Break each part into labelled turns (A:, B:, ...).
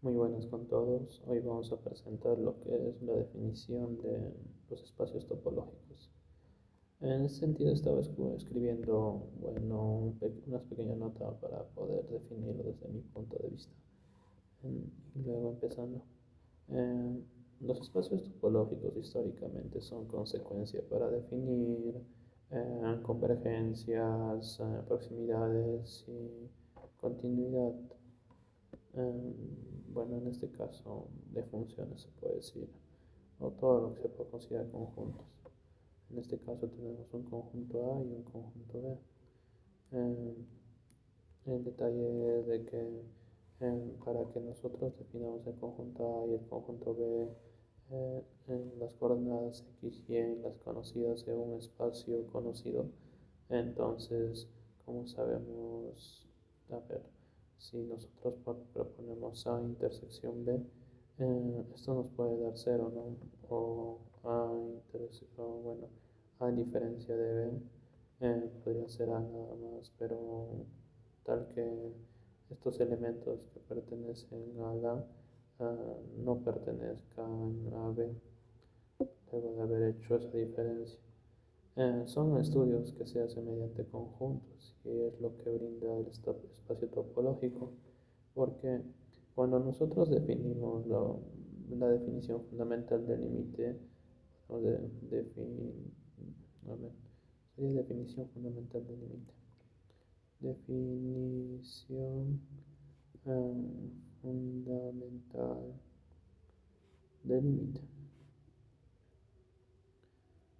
A: Muy buenas con todos. Hoy vamos a presentar lo que es la definición de los espacios topológicos. En ese sentido estaba escribiendo, unas pequeñas notas para poder definirlo desde mi punto de vista. Y luego empezando. Eh, los espacios topológicos históricamente son consecuencia para definir convergencias, proximidades y continuidad. Em, en este caso de funciones se puede decir, o todo lo que se puede considerar conjuntos. En este caso tenemos un conjunto A y un conjunto B. Em, el detalle es de que para que nosotros definamos el conjunto A y el conjunto B, en las coordenadas X y Y, las conocidas en un espacio conocido, entonces, como sabemos, a ver, si nosotros proponemos A intersección B, esto nos puede dar cero, ¿no? O A diferencia de B, podría ser A nada más, pero tal que estos elementos que pertenecen a la no pertenezcan a B, luego de haber hecho esa diferencia. Son estudios que se hacen mediante conjuntos y es lo que brinda el espacio topológico, porque cuando nosotros definimos la definición fundamental del límite, o a ver, sería definición fundamental del límite. Definición fundamental del límite.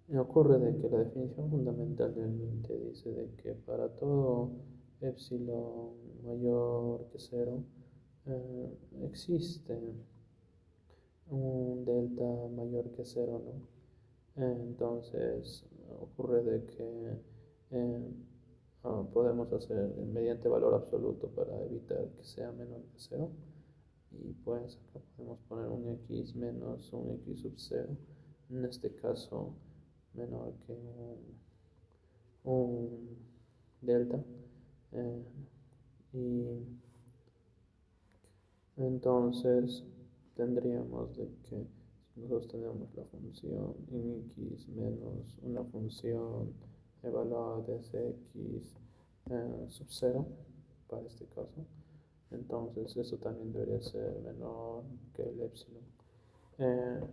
A: Me ocurre de que la definición fundamental del límite dice de que para todo epsilon mayor que cero existe un delta mayor que cero, ¿no? Entonces ocurre de que eh, podemos hacer mediante valor absoluto para evitar que sea menor que cero, y pues acá podemos poner un x menos un x sub cero, en este caso menor que un delta. eh, y entonces tendríamos de que si nosotros tenemos la función x menos una función evaluada desde x sub 0 para este caso, entonces eso también debería ser menor que el epsilon.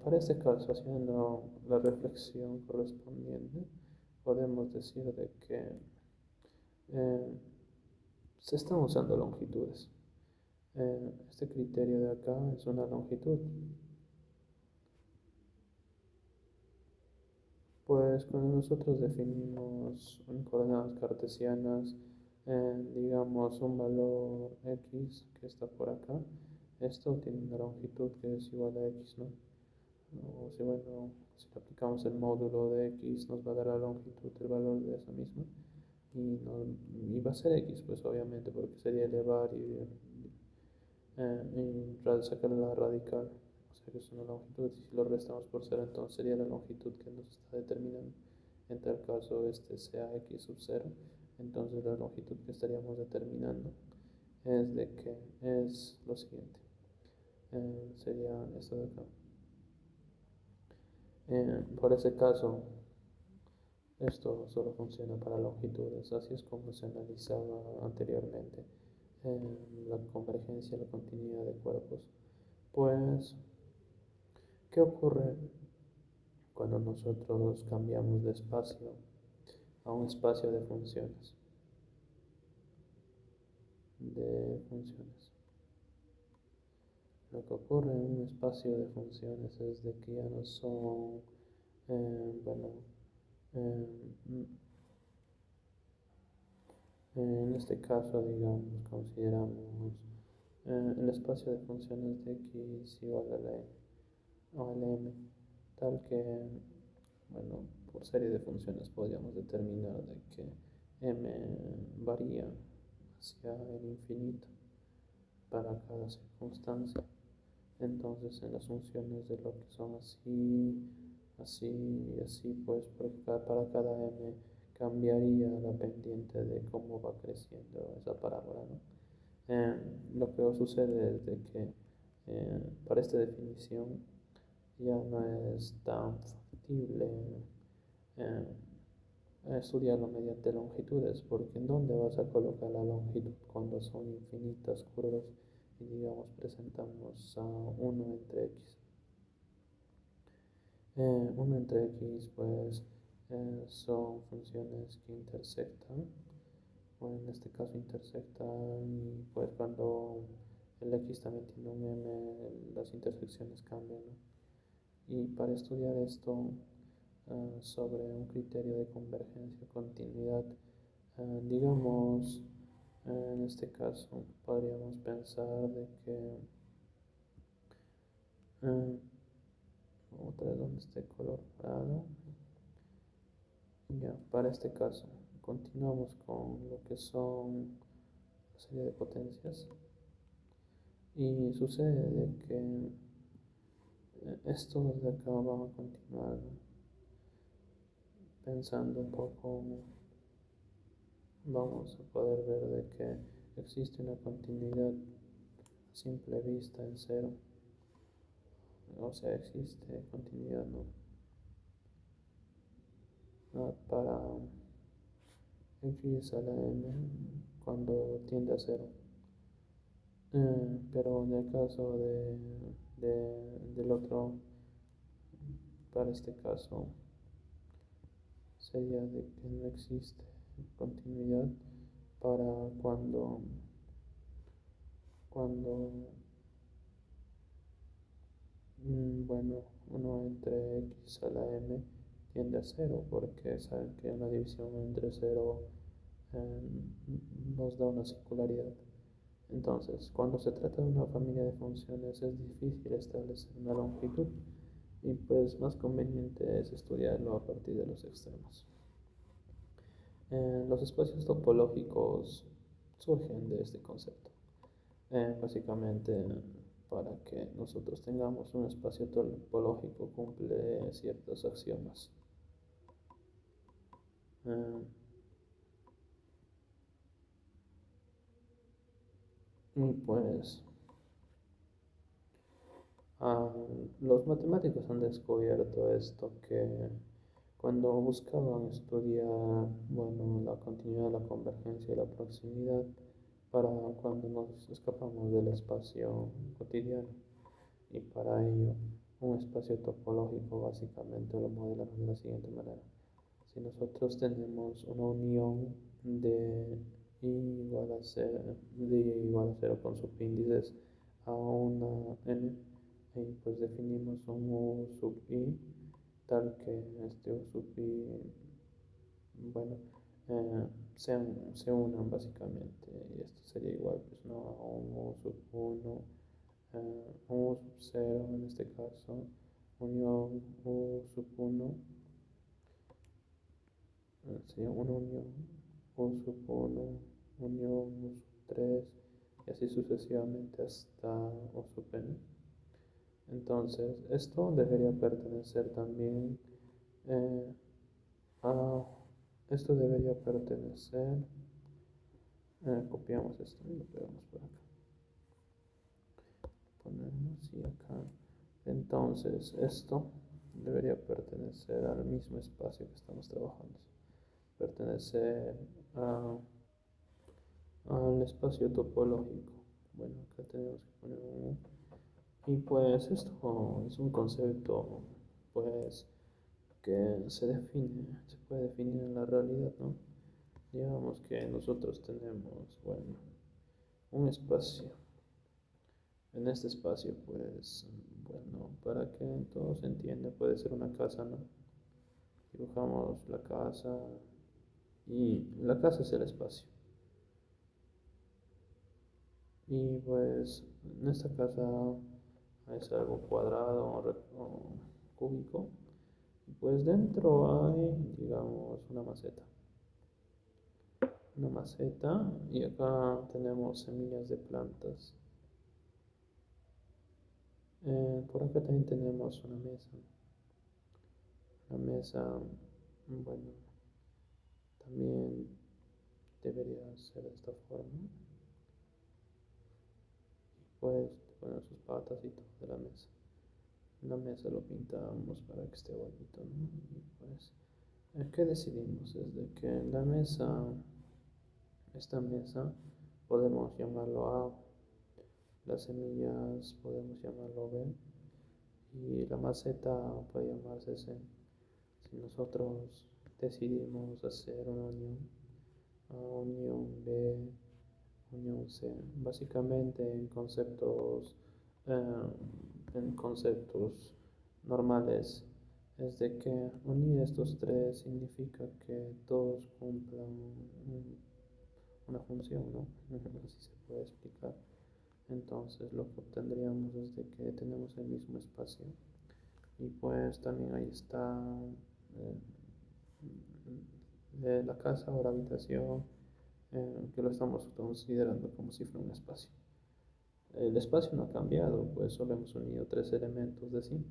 A: Para este caso, haciendo la reflexión correspondiente, podemos decir de que eh, se están usando longitudes. Este criterio de acá es una longitud. Pues cuando nosotros definimos en coordenadas cartesianas, digamos un valor x que está por acá, esto tiene una longitud que es igual a x, ¿no? O si le aplicamos el módulo de x, nos va a dar la longitud del valor de esa misma. Y va a ser x, pues obviamente, porque sería elevar y sacar la radical, o sea que es una longitud, y si lo restamos por cero, entonces sería la longitud que nos está determinando. En tal caso, este sea x sub 0, entonces la longitud que estaríamos determinando es de que es lo siguiente, sería esto de acá. Por ese caso, esto solo funciona para longitudes, así es como se analizaba anteriormente la convergencia, la continuidad de cuerpos. Pues, ¿qué ocurre cuando nosotros cambiamos de espacio a un espacio de funciones? Lo que ocurre en un espacio de funciones es de que ya no son, bueno, eh, en este caso, digamos, consideramos el espacio de funciones de x igual a la m o a la m, tal que, por serie de funciones podríamos determinar de que m varía hacia el infinito para cada circunstancia. Entonces, en las funciones de lo que son así, así y así, pues para cada m cambiaría la pendiente de cómo va creciendo esa parábola, ¿no? Lo que sucede es de que Para esta definición ya no es tan factible eh, estudiarlo mediante longitudes, porque ¿en dónde vas a colocar la longitud cuando son infinitas curvas y digamos presentamos a 1 entre x? 1 entre x pues son funciones que intersectan, o en este caso intersectan, y pues cuando el x también tiene un m, las intersecciones cambian, ¿no? Y para estudiar esto sobre un criterio de convergencia o continuidad, digamos, en este caso podríamos pensar de que eh, otra vez donde esté color morado. Ya, para este caso, continuamos con lo que son la serie de potencias. Y sucede de que estos de acá van a continuar, ¿no? Pensando un poco, vamos a poder ver de que existe una continuidad a simple vista en cero. O sea, existe continuidad, ¿no? Para x a la m cuando tiende a cero. Pero en el caso del otro, para este caso, sería de que no existe continuidad para cuando bueno, 1 entre x a la m tiende a cero, porque saben que una división entre cero eh, nos da una singularidad. Entonces, cuando se trata de una familia de funciones es difícil establecer una longitud y pues más conveniente es estudiarlo a partir de los extremos. Los espacios topológicos surgen de este concepto. Básicamente, para que nosotros tengamos un espacio topológico cumple ciertos axiomas. Eh, y pues los matemáticos han descubierto esto, que cuando buscaban estudiar, bueno, la continuidad, la convergencia y la proximidad, para cuando nos escapamos del espacio cotidiano, y para ello un espacio topológico básicamente lo modelamos de la siguiente manera. Si nosotros tenemos una unión de i igual a 0, de i igual a 0 con subíndices a una n, y pues definimos un u sub i tal que este u sub i, bueno, se unan básicamente, y esto sería igual pues no a un u sub 1, un u sub 0 en este caso, unión u sub 1, sería una unión u sub 1, unión u sub 3, y así sucesivamente hasta u sub n. Entonces, esto debería pertenecer también a... Esto debería pertenecer... copiamos esto y lo pegamos por acá. Ponemos y acá. Entonces, esto debería pertenecer al mismo espacio que estamos trabajando. Pertenecer al espacio topológico. Bueno, acá tenemos que poner un... Y pues esto es un concepto pues que se puede definir en la realidad, ¿no? Digamos que nosotros tenemos, bueno, un espacio. En este espacio, pues, bueno, para que todo se entienda, puede ser una casa, ¿no? Dibujamos la casa y la casa es el espacio. Y pues en esta casa es algo cuadrado o cúbico. Y pues dentro hay, digamos, una maceta, y acá tenemos semillas de plantas. Por acá también tenemos una mesa. La mesa, bueno, también debería ser de esta forma. Y pues bueno, sus patas y todo de la mesa. La mesa lo pintamos para que esté bonito, ¿no? Y pues, ¿qué decidimos? Es de que esta mesa, podemos llamarlo A, las semillas podemos llamarlo B, y la maceta puede llamarse C. Si nosotros decidimos hacer una unión, unión B, unión C, básicamente eh, en conceptos normales, es de que unir estos tres significa que todos cumplan una función, ¿no? Así se puede explicar. Entonces lo que obtendríamos es de que tenemos el mismo espacio, y pues también ahí está eh, de la casa o la habitación, que lo estamos considerando como si fuera un espacio. El espacio no ha cambiado, pues solo hemos unido tres elementos de sí.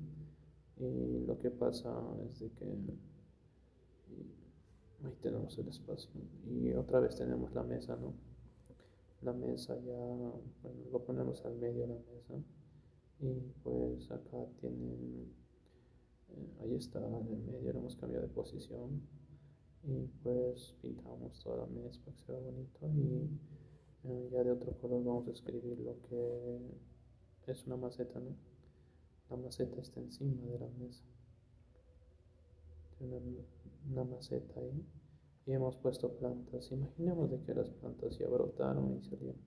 A: Y lo que pasa es de que ahí tenemos el espacio. Y otra vez tenemos la mesa, ¿no? La mesa ya, bueno, lo ponemos al medio de la mesa. Y pues acá tiene, ahí está en el medio, lo hemos cambiado de posición. Y pues pintamos toda la mesa para que se vea bonito. Y ya de otro color vamos a escribir lo que es una maceta, ¿no? La maceta está encima de la mesa. Tiene una maceta ahí. Y hemos puesto plantas. Imaginemos de que las plantas ya brotaron y salieron.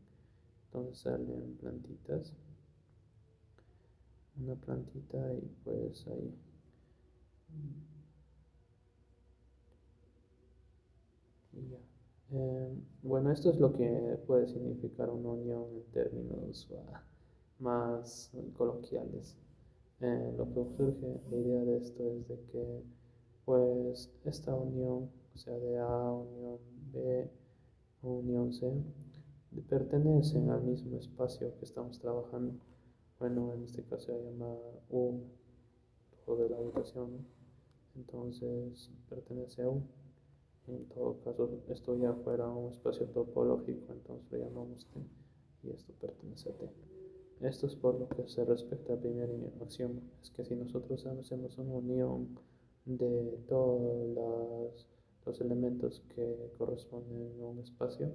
A: Entonces salen plantitas. Una plantita y pues ahí. Y ya. Bueno, esto es lo que puede significar una unión en términos más coloquiales. Lo que surge, la idea de esto es de que pues esta unión, o sea, de A, unión B, unión C, pertenecen al mismo espacio que estamos trabajando. Bueno, en este caso se llama U, o de la habitación, ¿no? Entonces pertenece a U. En todo caso, esto ya fuera un espacio topológico, entonces lo llamamos T, y esto pertenece a T. Esto es por lo que se respecta al primer axioma, es que si nosotros hacemos una unión de todos los elementos que corresponden a un espacio,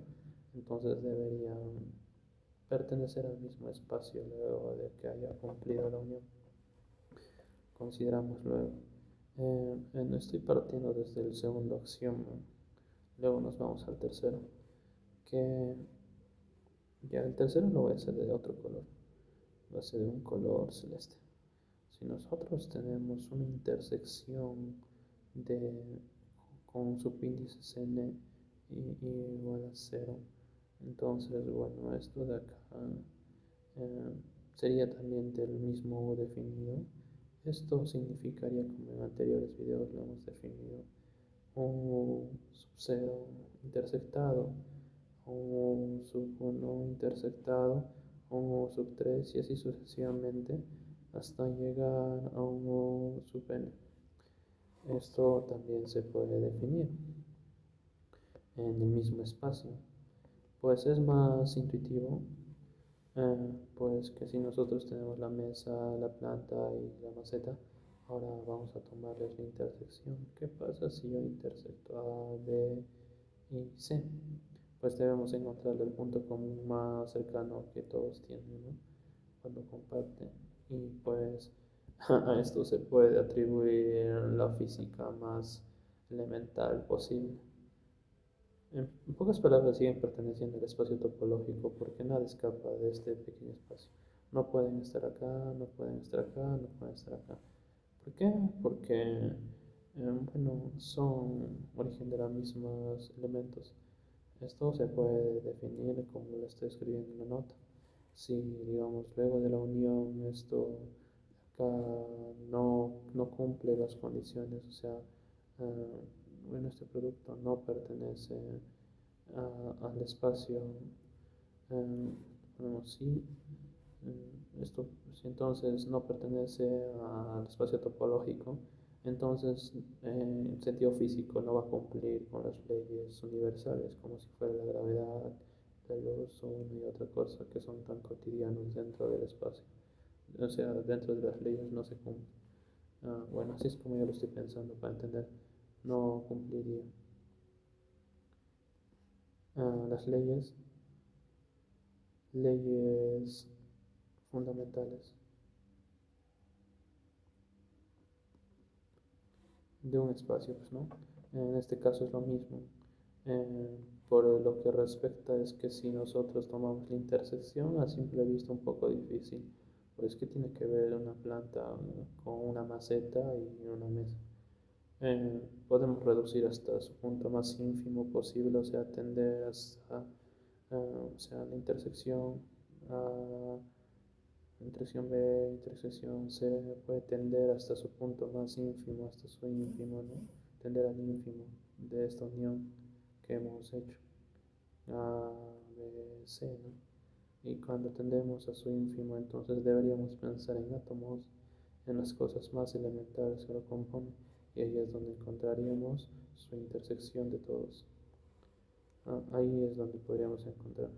A: entonces deberían pertenecer al mismo espacio luego de que haya cumplido la unión. Consideramos luego, estoy partiendo desde el segundo axioma, luego nos vamos al tercero, que ya el tercero lo voy a hacer de otro color, va a ser de un color celeste. Si nosotros tenemos una intersección de, con subíndices n igual a 0, entonces, bueno, esto de acá eh, sería también del mismo definido. Esto significaría, como en anteriores videos lo hemos definido, un sub 0 intersectado, un sub 1 intersectado, un sub 3 y así sucesivamente hasta llegar a un sub n. Esto también se puede definir en el mismo espacio, pues es más intuitivo, pues que si nosotros tenemos la mesa, la planta y la maceta, ahora vamos a tomarles la intersección. ¿Qué pasa si yo intersecto A, B y C? Pues debemos encontrar el punto común más cercano que todos tienen, ¿no? Cuando comparten. Y pues a esto se puede atribuir la física más elemental posible. En pocas palabras, siguen perteneciendo al espacio topológico porque nada escapa de este pequeño espacio. No pueden estar acá, no pueden estar acá, no pueden estar acá. ¿Por qué? Porque, bueno, son origen de los mismos elementos. Esto se puede definir como lo estoy escribiendo en la nota. Si, digamos, luego de la unión esto acá no cumple las condiciones, o sea, bueno, este producto no pertenece al espacio, bueno, sí, esto, si entonces no pertenece al espacio topológico, entonces en sentido físico no va a cumplir con las leyes universales, como si fuera la gravedad, de luz o una y otra cosa que son tan cotidianos dentro del espacio. O sea, dentro de las leyes no se cumplen. Bueno, así es como yo lo estoy pensando para entender. No cumpliría las leyes fundamentales de un espacio, pues, ¿no? En este caso es lo mismo. Eh, por lo que respecta es que si nosotros tomamos la intersección a simple vista un poco difícil, pues que tiene que ver una planta con una maceta y una mesa. Podemos reducir hasta su punto más ínfimo posible, o sea, tender hasta, o sea, la intersección A, intersección B, intersección C, puede tender hasta su punto más ínfimo, hasta su ínfimo, ¿no? Tender al ínfimo de esta unión que hemos hecho, A, B, C, ¿no? Y cuando tendemos a su ínfimo, entonces deberíamos pensar en átomos, en las cosas más elementales que lo componen, y ahí es donde encontraríamos su intersección de todos. Ahí es donde podríamos encontrar,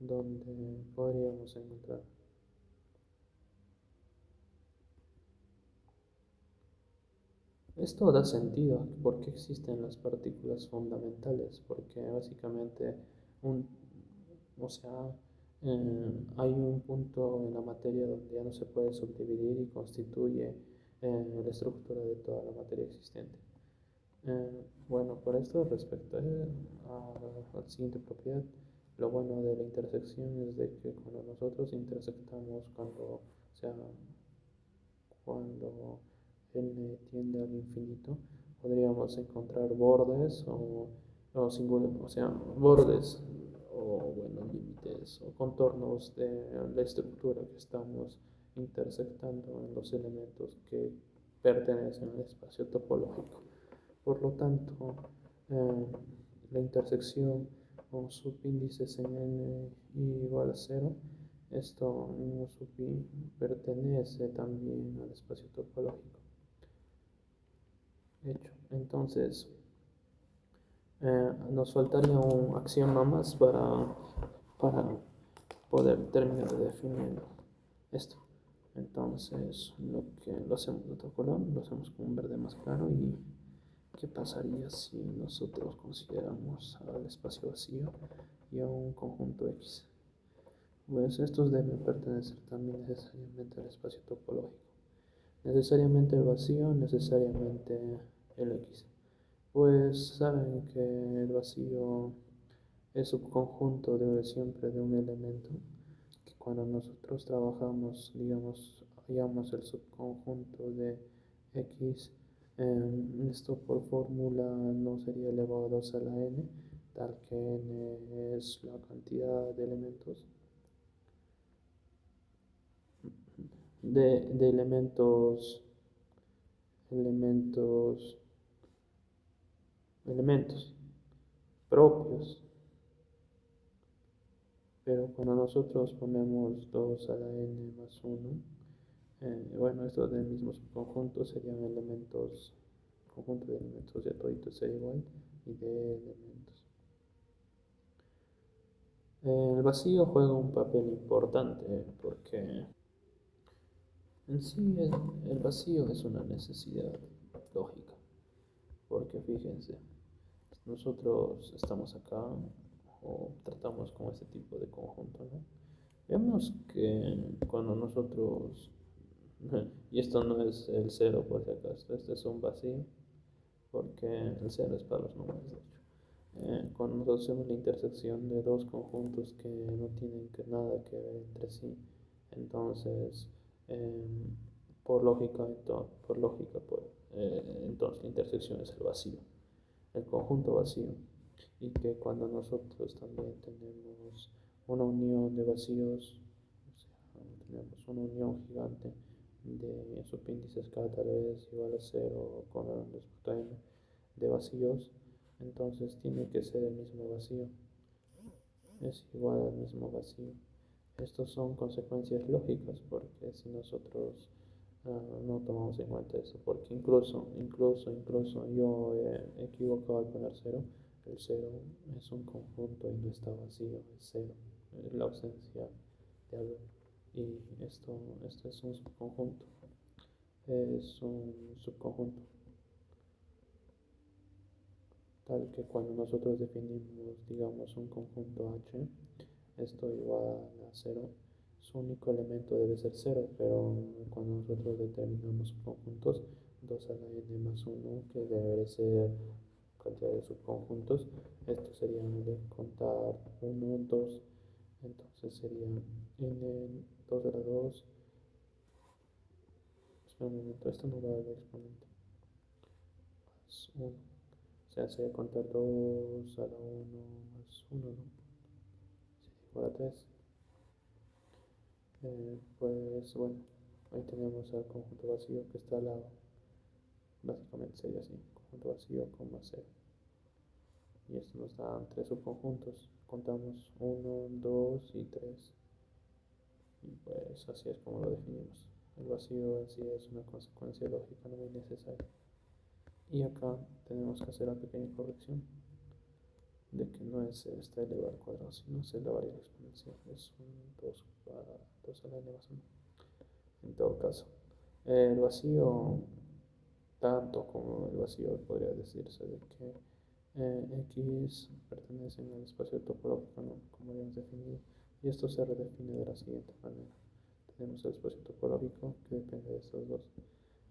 A: donde podríamos encontrar. Esto da sentido a por qué existen las partículas fundamentales, porque básicamente un, o sea, hay un punto en la materia donde ya no se puede subdividir y constituye la estructura de toda la materia existente. Bueno, por esto respecto a la siguiente propiedad, lo bueno de la intersección es de que cuando nosotros intersectamos, o sea, cuando n tiende al infinito, podríamos encontrar bordes o sea, bordes o bueno, límites o contornos de la estructura que estamos intersectando en los elementos que pertenecen al espacio topológico. Por lo tanto, eh, la intersección con subíndices en n igual a cero, esto mismo sub i pertenece también al espacio topológico. Hecho. Entonces, nos faltaría un axioma más para poder terminar de definir esto. Entonces, lo hacemos de otro color, lo hacemos con un verde más claro. ¿Y qué pasaría si nosotros consideramos al espacio vacío y a un conjunto X? Pues estos deben pertenecer también necesariamente al espacio topológico. Necesariamente el vacío, necesariamente el X. Pues saben que el vacío es subconjunto siempre de un elemento, que cuando nosotros trabajamos, digamos, hallamos el subconjunto de X, esto por fórmula no sería elevado a 2 a la n, tal que n es la cantidad de elementos, de elementos, elementos propios. Pero cuando nosotros ponemos 2 a la n más 1, bueno, estos del mismo subconjunto serían elementos, conjunto de elementos de toditos ser igual y de elementos. El vacío juega un papel importante porque en sí el vacío es una necesidad lógica, porque fíjense, nosotros estamos acá o tratamos con este tipo de conjunto, ¿no? Vemos que cuando nosotros, y esto no es el cero por si acaso, este es un vacío, porque el cero es para los números, de hecho. Cuando nosotros hacemos la intersección de dos conjuntos que no tienen nada que ver entre sí, entonces, eh, entonces la intersección es el vacío, el conjunto vacío. Y que cuando nosotros también tenemos una unión de vacíos, o sea, tenemos una unión gigante de subíndices k tal vez igual a cero con respecto a n de vacíos, entonces tiene que ser el mismo vacío, es igual al mismo vacío. Estos son consecuencias lógicas porque si nosotros no tomamos en cuenta eso, porque incluso yo he equivocado al poner cero, El cero es un conjunto y no está vacío, es cero, es la ausencia de algo. Y esto es un subconjunto, es un subconjunto, tal que cuando nosotros definimos, digamos, un conjunto H, esto igual a cero, su único elemento debe ser cero, pero cuando nosotros determinamos subconjuntos, 2 a la n más 1, que debe ser cantidad de subconjuntos, esto sería de contar uno 2, entonces sería n 2 a la 2, espera un momento, esto no va a dar exponente, más 1, o sea, sería contar 2 a la 1 más 1, ¿no? Sería igual a 3. Pues bueno, ahí tenemos el conjunto vacío que está al lado. Básicamente sería así, conjunto vacío, coma 0. Y esto nos da 3 subconjuntos. Contamos uno 2 y 3. Y pues así es como lo definimos. El vacío en sí es una consecuencia lógica no muy necesaria. Y acá tenemos que hacer la pequeña corrección de que no es esta elevado al cuadrado, sino es la variable exponencial. Es un 2 a la n más 1. En todo caso, el vacío, tanto como el vacío, podría decirse de que X pertenecen al espacio topológico, ¿no? Como habíamos definido, y esto se redefine de la siguiente manera. Tenemos el espacio topológico que depende de estos dos,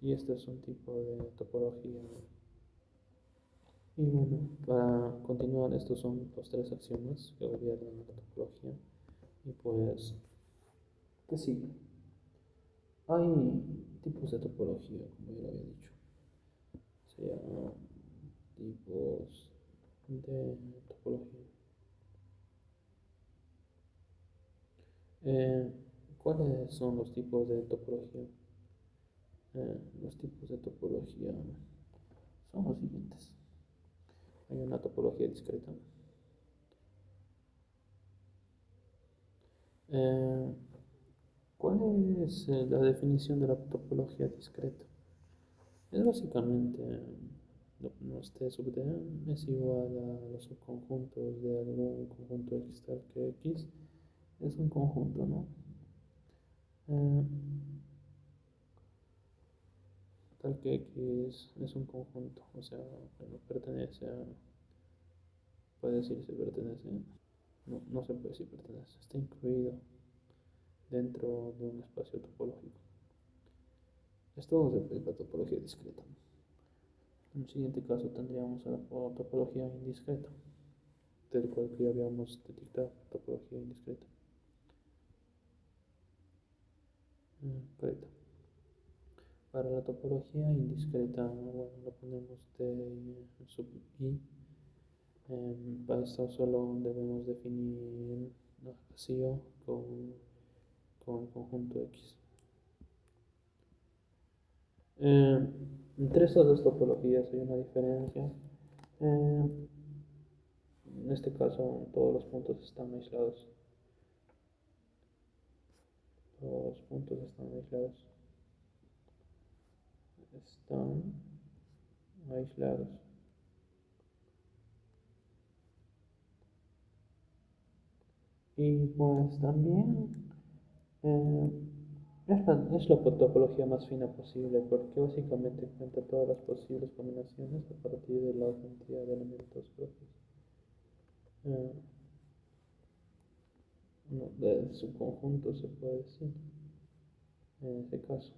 A: y este es un tipo de topología. Y bueno, para continuar, estos son los tres axiomas que gobiernan la topología, y pues, ¿qué sigue? Hay tipos de topología, como ya lo había dicho. Se llaman tipos de topología. Eh, ¿Cuáles son los tipos de topología? Los tipos de topología son los siguientes. Hay una topología discreta. Eh, ¿Cuál es la definición de la topología discreta? Es básicamente este sub D es igual a los subconjuntos de algún conjunto X tal que X es un conjunto, ¿no? Eh, Tal que X es un conjunto, o sea, bueno, pertenece a, puede decirse pertenece, no, no se puede decir pertenece, está incluido dentro de un espacio topológico. Esto es la topología discreta. En el siguiente caso tendríamos a la topología indiscreta, del cual ya habíamos detectado topología indiscreta. Discreta. Para la topología indiscreta, bueno, lo ponemos de sub i. Para esto solo debemos definir vacío con conjunto X. Entre estas dos topologías hay una diferencia. Eh, en este caso, todos los puntos están aislados. Todos los puntos están aislados. Están aislados. Y pues también eh, es la topología más fina posible porque básicamente cuenta todas las posibles combinaciones a partir de la cantidad de elementos propios. Eh, no, de subconjunto se puede decir. En ese caso,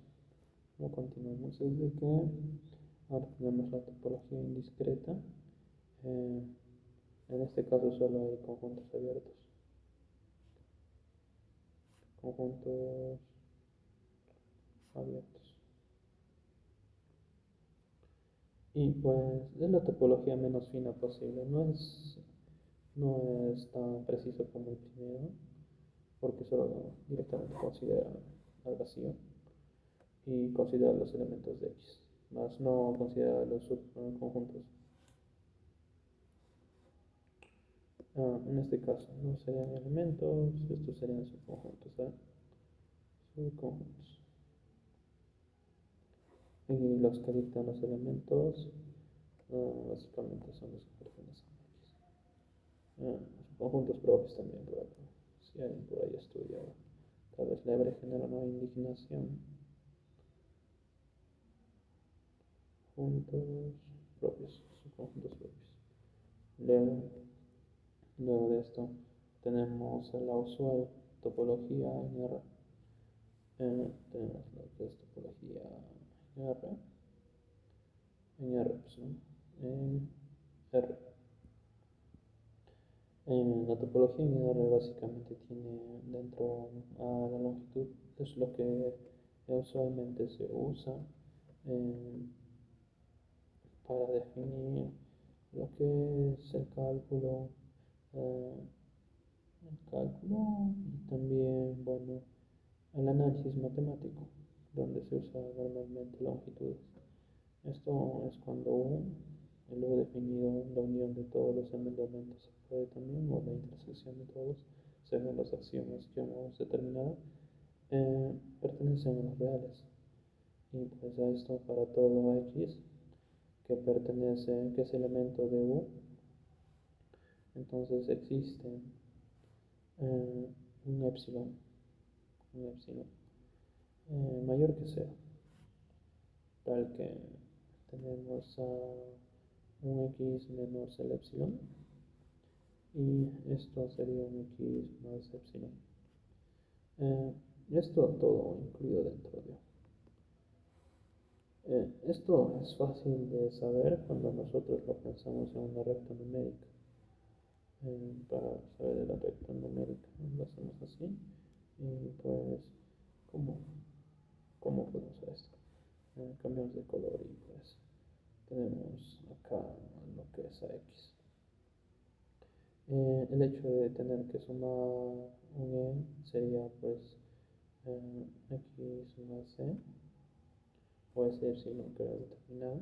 A: no continuamos desde que ahora tenemos la topología indiscreta. Eh, en este caso solo hay conjuntos abiertos. Conjuntos abiertos. Y pues es la topología menos fina posible. No es tan preciso como el primero, porque solo directamente considera al vacío y considera los elementos de X, más no considera los subconjuntos. En este caso no serían elementos, estos serían subconjuntos, ¿eh? Subconjuntos. Y los que dictan los elementos básicamente son los que pertenecen a X. eh, conjuntos propios también por acá. Si alguien por ahí estudia, tal vez le genera una indignación. Conjuntos propios, conjuntos propios. Luego, luego de esto tenemos la usual topología en R. Tenemos lo que es topología en R. Pues, ¿no? En R. La topología en R básicamente tiene dentro a la longitud, es lo que usualmente se usa eh, para definir lo que es eh, el cálculo y también, bueno, el análisis matemático, donde se usa normalmente longitudes. Esto es cuando luego definido la unión de todos los elementos se puede también, o la intersección de todos, según los axiomas que hemos determinado, pertenecen a los reales. Y pues a esto para todo x que pertenece, que es elemento de U, entonces existe eh, un epsilon, mayor que cero, tal que tenemos a un x menos el epsilon y esto sería un x más epsilon. Esto todo incluido dentro de. Esto es fácil de saber cuando nosotros lo pensamos en una recta numérica. Para saber de la recta numérica lo hacemos así y pues ¿cómo, cómo podemos hacer esto? Cambiamos de color y pues tenemos acá lo que es a x. El hecho de tener que sumar un e sería pues x más c o ese epsilon que era determinado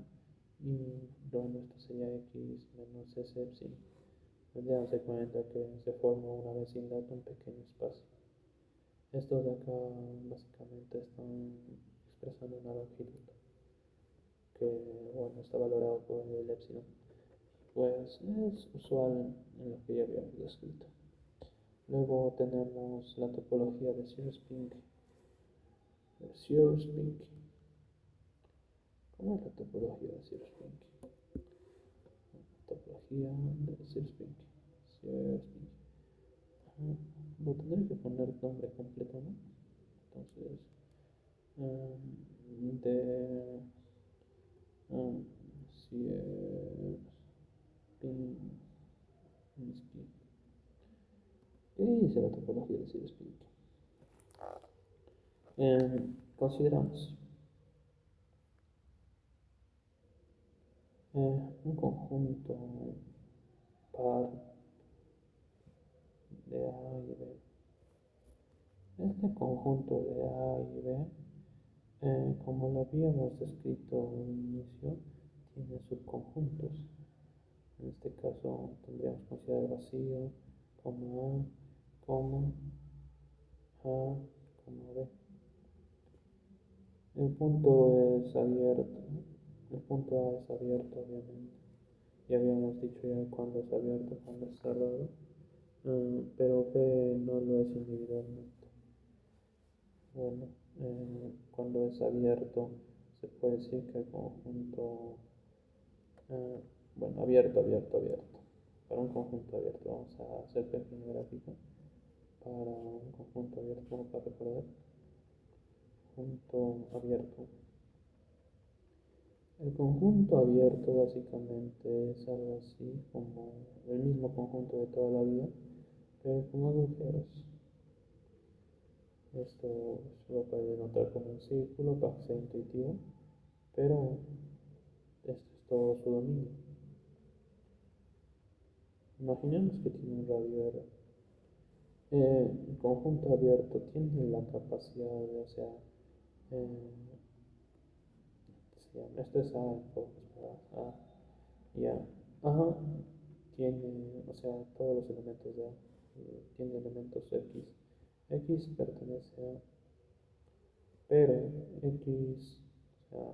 A: y luego esto sería x menos ese epsilon. Pues ya se cuenta que se forma una vecindad, un pequeño espacio. Estos de acá básicamente están expresando una longitud que bueno, está valorado por el epsilon. Pues es usual en lo que ya habíamos descrito. Luego tenemos la topología de Sierpinski. ¿Cómo es la topología de Sierpinski? Topología de Sierpinski. Lo tendré que poner nombre completo, ¿no? Entonces, de um, Sierpinski. ¿Qué dice la topología de Sierpinski? Consideramos un conjunto par de A y B. Este conjunto de A y B, como lo habíamos descrito al inicio, tiene subconjuntos. En este caso tendríamos que considerar vacío como A, B. El punto es abierto. El punto A es abierto, obviamente. Ya habíamos dicho ya cuando es abierto, cuando es cerrado. Pero B no lo es individualmente. Bueno, cuando es abierto, se puede decir que el conjunto, bueno, abierto. Para un conjunto abierto, vamos a hacer pequeño gráfico. Para un conjunto abierto, como para recordar, conjunto abierto. El conjunto abierto básicamente es algo así como el mismo conjunto de toda la vida, pero con agujeros. Esto se lo puede denotar como un círculo para que sea intuitivo, pero esto es todo su dominio. Imaginemos que tiene un radio R. El conjunto abierto tiene la capacidad de, o sea, esto es A, A, y A. Ajá, tiene, o sea, todos los elementos de A, tiene elementos X. X pertenece a, pero X, o sea,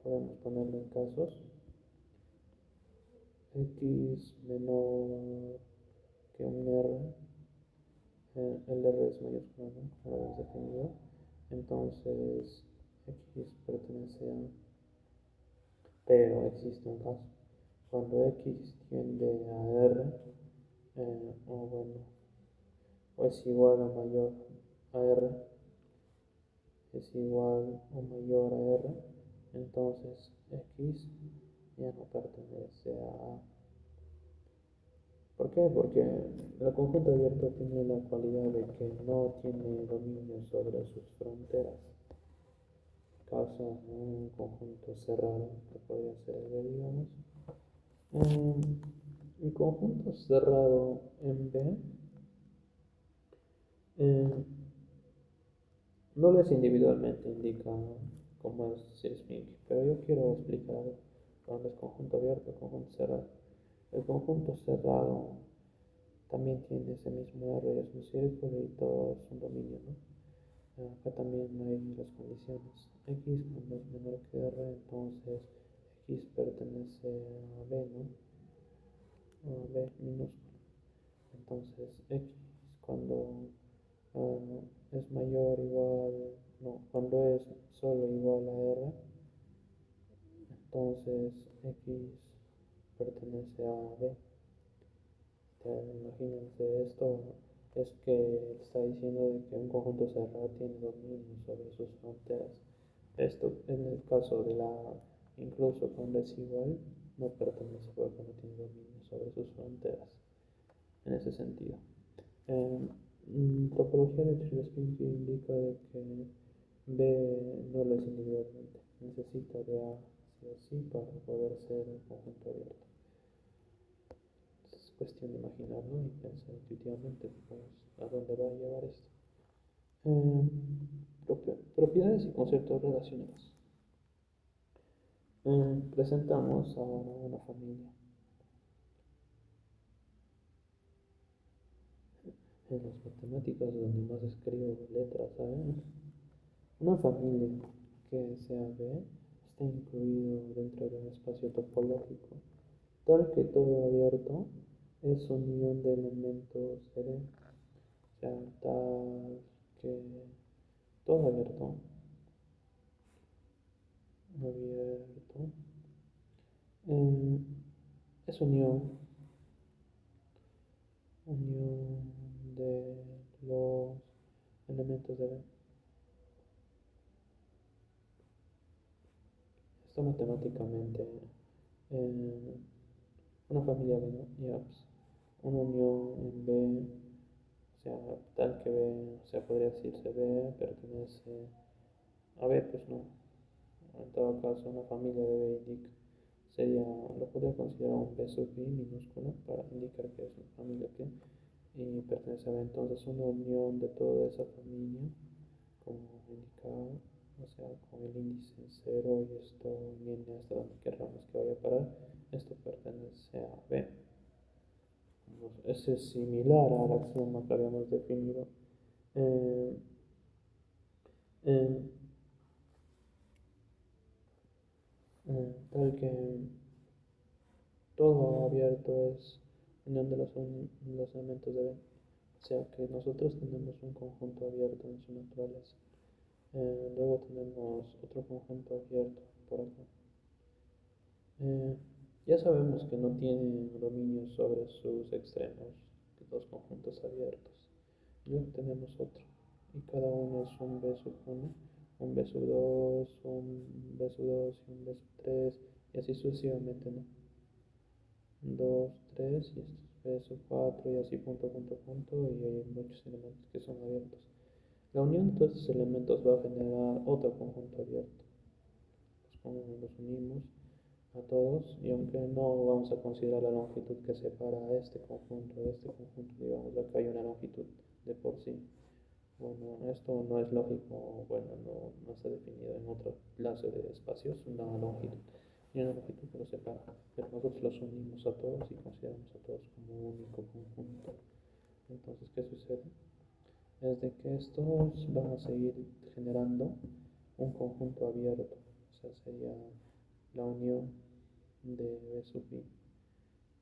A: podemos ponerlo en casos. X menor que un R, el R es mayúscula, ¿no? Como lo hemos definido. Entonces, X pertenece a, pero existe un caso. Cuando X tiende a R, o bueno, o es igual o mayor a R, es igual o mayor a R, entonces X ya no pertenece a A. ¿Por qué? Porque el conjunto abierto tiene la cualidad de que no tiene dominio sobre sus fronteras. Causa un conjunto cerrado, que podría ser el B, digamos. El conjunto cerrado en B eh, no lo es individualmente, indica cómo es Sierpinski, pero yo quiero explicar cuando es conjunto abierto, conjunto cerrado. El conjunto cerrado también tiene ese mismo R, es un círculo y todo es un dominio, ¿no? Acá también hay las condiciones. X cuando es menor que R, entonces X pertenece a B, ¿no? A B minúscula. Entonces X cuando es mayor o igual, no, cuando es solo igual a R, entonces X pertenece a B. Imagínense esto, es que está diciendo de que un conjunto cerrado tiene dominio sobre sus fronteras. Esto en el caso de la A, incluso cuando es igual, no pertenece porque no tiene dominio sobre sus fronteras. En ese sentido. Topología de Cholesky indica de que B no lo es individualmente, necesita de A sí o sí para poder ser un conjunto abierto. Es cuestión de imaginarlo y pensar intuitivamente pues, a dónde va a llevar esto. Propiedades y conceptos relacionados. Presentamos ahora una familia. En las matemáticas donde más escribo letras, ¿saben? Una familia que sea B está incluido dentro de un espacio topológico, tal que todo abierto es unión de elementos de B. O sea, tal que todo abierto, es unión de los elementos de B. Esto matemáticamente, eh, una familia B, ¿no? Y pues, una unión en B, o sea, tal que B, o sea, podría decirse B pertenece a B, pues no. En todo caso, una familia de B indica, sería, lo podría considerar un B sub I minúscula para indicar que es una familia que y pertenece a B. Entonces, una unión de toda esa familia, como indicaba, o sea, con el índice en cero y esto viene hasta donde queramos que vaya a parar, esto pertenece a B. Ese es similar al axioma que habíamos definido. Eh, eh, Tal que todo abierto es unión de los elementos de B. O sea que nosotros tenemos un conjunto abierto en su naturaleza. Luego tenemos otro conjunto abierto por acá. Eh, ya sabemos que no tiene dominio sobre sus extremos, los conjuntos abiertos. Luego tenemos otro, y cada uno es un B sub 1, un B sub 2, un B sub 2 y un B sub 3, y así sucesivamente, ¿no? 2, 3, y esto es B sub 4, y así punto, punto, punto, y hay muchos elementos que son abiertos. La unión de todos estos elementos va a generar otro conjunto abierto. Los unimos a todos y aunque no vamos a considerar la longitud que separa a este conjunto de este conjunto, digamos acá hay una longitud de por sí. Bueno, esto no es lógico, bueno, no está definido en otra clase de espacios, una longitud. Y una longitud que los separa, pero nosotros los unimos a todos y consideramos a todos como un único conjunto. Entonces, ¿qué sucede? Es de que estos van a seguir generando un conjunto abierto, o sea, sería la unión de B sub i.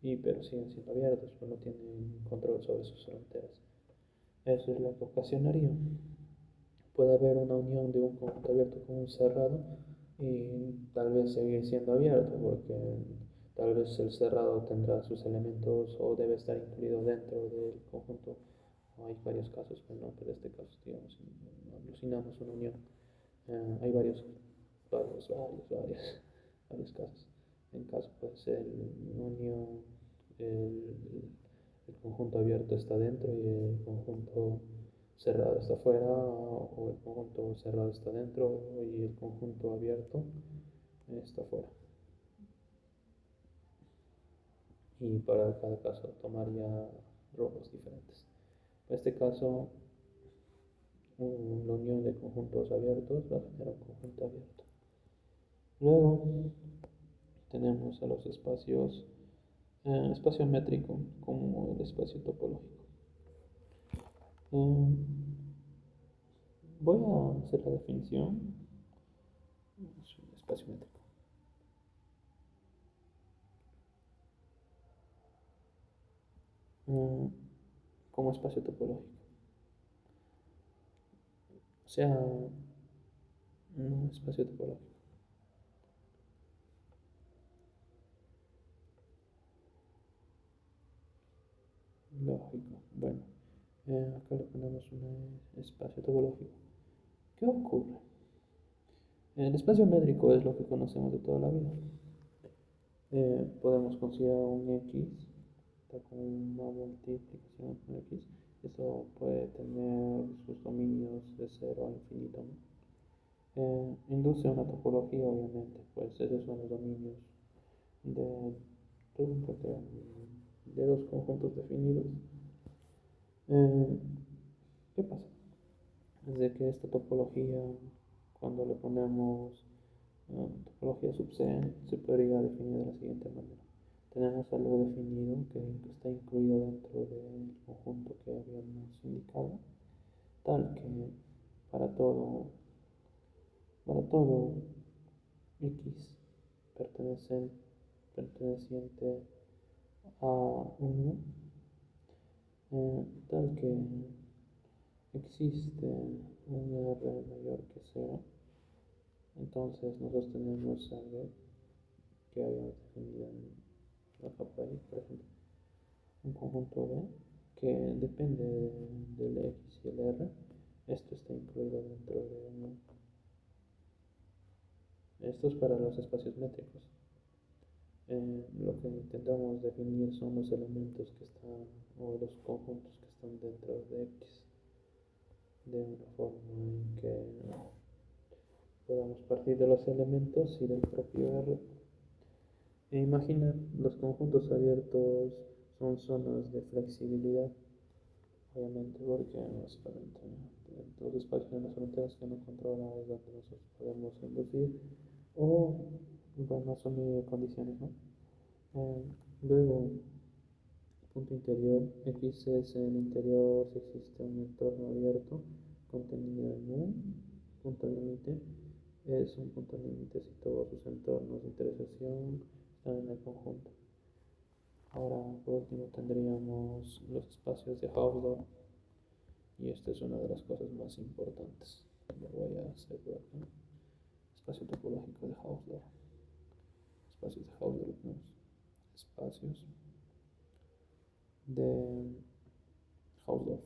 A: pero siguen siendo abiertos, pues no tienen control sobre sus fronteras. Eso es lo que ocasionaría. Puede haber una unión de un conjunto abierto con un cerrado y tal vez seguir siendo abierto, porque tal vez el cerrado tendrá sus elementos o debe estar incluido dentro del conjunto. Hay varios casos, pero no, pero en este caso, digamos, alucinamos una unión. Hay varios casos. En caso puede ser una unión, el, el conjunto abierto está dentro y el conjunto cerrado está afuera, o el conjunto cerrado está dentro y el conjunto abierto está afuera. Y para cada caso tomaría rumbos diferentes. En este caso, la unión de conjuntos abiertos va a generar un conjunto abierto. Luego tenemos a los espacios, espacio métrico como el espacio topológico. Eh, Voy a hacer la definición. Es un espacio métrico. Como espacio topológico. O sea, un espacio topológico. Lógico. Bueno, acá le ponemos un espacio topológico. ¿Qué ocurre? El espacio métrico es lo que conocemos de toda la vida. Podemos considerar un X, está con una multiplicación con X. Eso puede tener sus dominios de 0 a infinito, ¿no? Induce una topología, obviamente, pues esos son los dominios de, de dos conjuntos definidos. Eh, ¿Qué pasa? Es de que esta topología, cuando le ponemos topología sub C, se podría definir de la siguiente manera. Tenemos algo definido que está incluido dentro del conjunto que habíamos indicado, tal que para todo, para todo X perteneciente a 1, tal que existe un R mayor que 0, entonces nosotros tenemos algo que habíamos definido en la capa Y, por ejemplo, un conjunto B que depende del X y el R. Esto está incluido dentro de uno. Esto es para los espacios métricos. Lo que intentamos definir son los elementos que están, o los conjuntos que están dentro de X, de una forma en que podamos partir de los elementos y del propio R. E imagina, los conjuntos abiertos son zonas de flexibilidad, obviamente, porque básicamente los espacios en las fronteras que no controla es donde nosotros podemos inducir o, bueno, asumir condiciones, ¿no? Luego, punto interior, X es el interior si existe un entorno abierto contenido en un punto límite. Es un punto límite si todos sus entornos de intersección están en el conjunto. Ahora, por último, tendríamos los espacios de Hausdorff, y esta es una de las cosas más importantes. Lo voy a hacer por acá. Espacio topológico de Hausdorff. Espacios de Hausdorff, ¿no? Espacios de Hausdorff.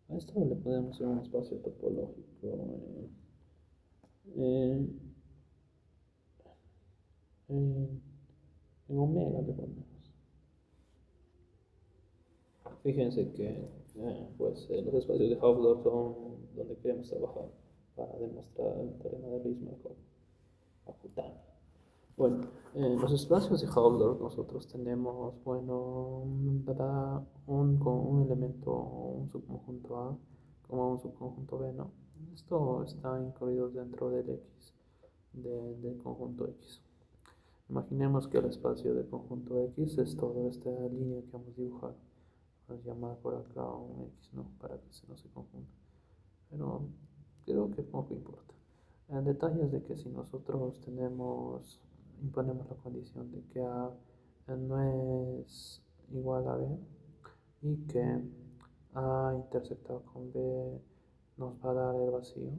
A: A esto le podemos hacer un espacio topológico. Eh, en omega le ponemos. Fíjense que los espacios de Hausdorff son donde queremos trabajar para demostrar el teorema de Riemann-Jakutani. Bueno, en los espacios de Hausdorff nosotros tenemos, bueno, un elemento, un subconjunto A como un subconjunto B, ¿no? Esto está incluido dentro del X, del conjunto X. Imaginemos que el espacio del conjunto X es toda esta línea que hemos dibujado. Vamos a llamar por acá un X, ¿no? Para que no se confunda. Pero creo que poco importa. El detalle es de que si nosotros imponemos la condición de que A no es igual a B y que A intersectado con B nos va a dar el vacío,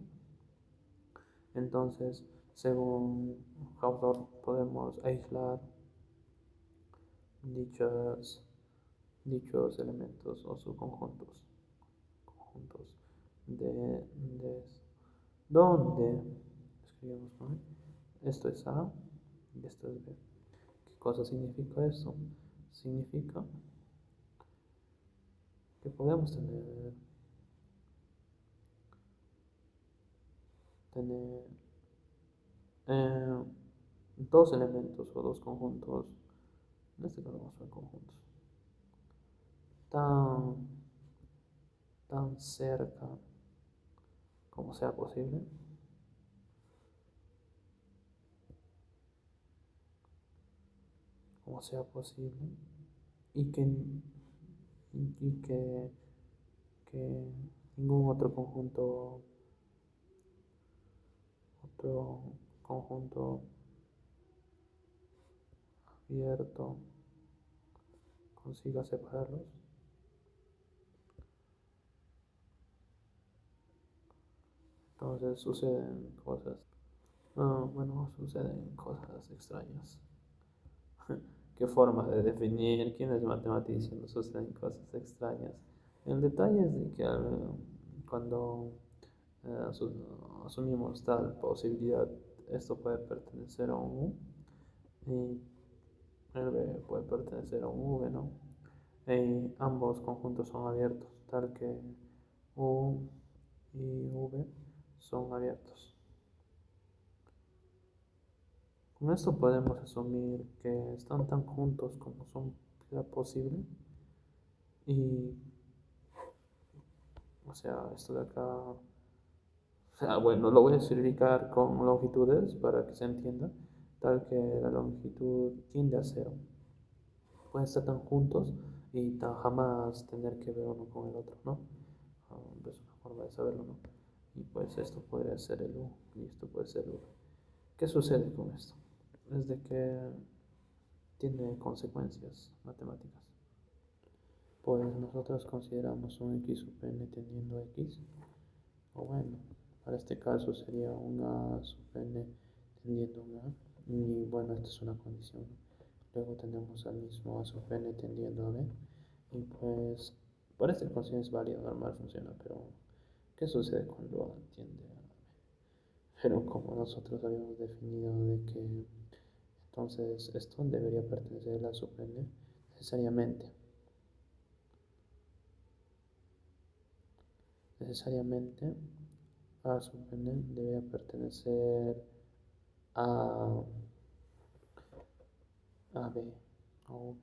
A: entonces, según Hausdorff, podemos aislar dichos, dichos elementos o conjuntos de donde escribimos, ¿no? Esto es A y esto es B. ¿Qué cosa significa eso? Significa que podemos tener eh, dos elementos o dos conjuntos, en este caso vamos a ver conjuntos, tan, tan cerca como sea posible, como sea posible, y que ningún otro conjunto abierto consiga separarlos. Entonces suceden cosas extrañas. ¿Qué forma de definir quién es matemático diciendo suceden cosas extrañas? El detalle es de que cuando asumimos tal posibilidad, esto puede pertenecer a un U y el B puede pertenecer a un V, ¿no? Y ambos conjuntos son abiertos, tal que U y V son abiertos. Con esto podemos asumir que están tan juntos como sea posible y, o sea, esto de acá, o sea, bueno, lo voy a explicar con longitudes para que se entienda, tal que la longitud tiende a cero. Pueden estar tan juntos y jamás tener que ver uno con el otro, ¿no? Es una forma de saberlo, ¿no? Y pues esto podría ser el U y esto puede ser el V. ¿Qué sucede con esto? Es de que tiene consecuencias matemáticas. Pues nosotros consideramos un x sub n tendiendo a x, o bueno, para este caso sería un a sub n tendiendo a un a, y bueno, esta es una condición. Luego tenemos al mismo a sub n tendiendo a b, y pues para esta ecuación es válido, normal, funciona, pero ¿qué sucede cuando a tiende a b? Pero como nosotros habíamos definido de que entonces esto debería pertenecer a la sub n necesariamente. Necesariamente A sub n debería pertenecer a, a B o V.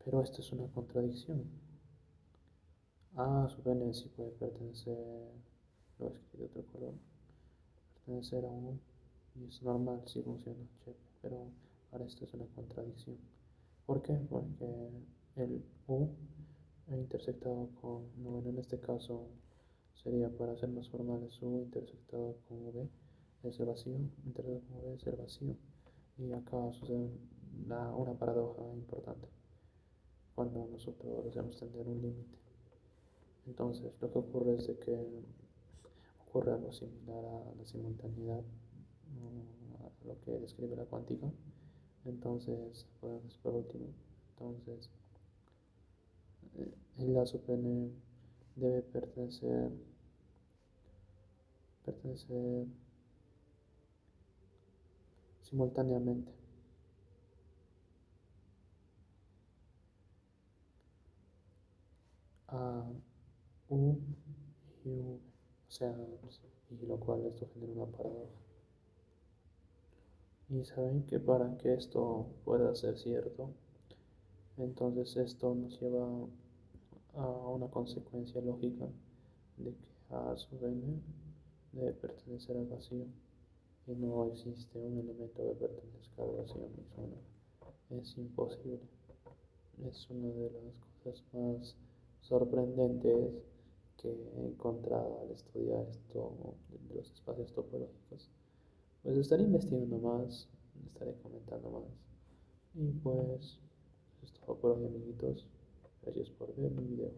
A: Pero esto es una contradicción. A sub n sí puede pertenecer, lo escribí de otro color, pertenecer a un U y es normal, sí funciona, chévere, pero ahora esto es una contradicción. ¿Por qué? Porque el U intersectado con, no, bueno, en este caso sería para ser más formales U intersectado con V es el vacío, intersectado con V es el vacío. Y acá sucede una paradoja importante cuando nosotros deseamos tener un límite. Entonces lo que ocurre es de que ocurre algo similar a la simultaneidad, a lo que describe la cuántica. Entonces, pues, por último, entonces el lazo pene debe pertenecer simultáneamente a U y V, o sea, y lo cual esto genera una paradoja. Y saben que para que esto pueda ser cierto, entonces esto nos lleva a una consecuencia lógica de que A sub n debe pertenecer al vacío y no existe un elemento que pertenezca al vacío mismo, ¿no? Es imposible. Es una de las cosas más sorprendentes que he encontrado al estudiar esto los espacios topológicos. Pues estaré investigando más, estaré comentando más. Y pues, eso es todo por hoy, amiguitos. Gracias por ver mi video.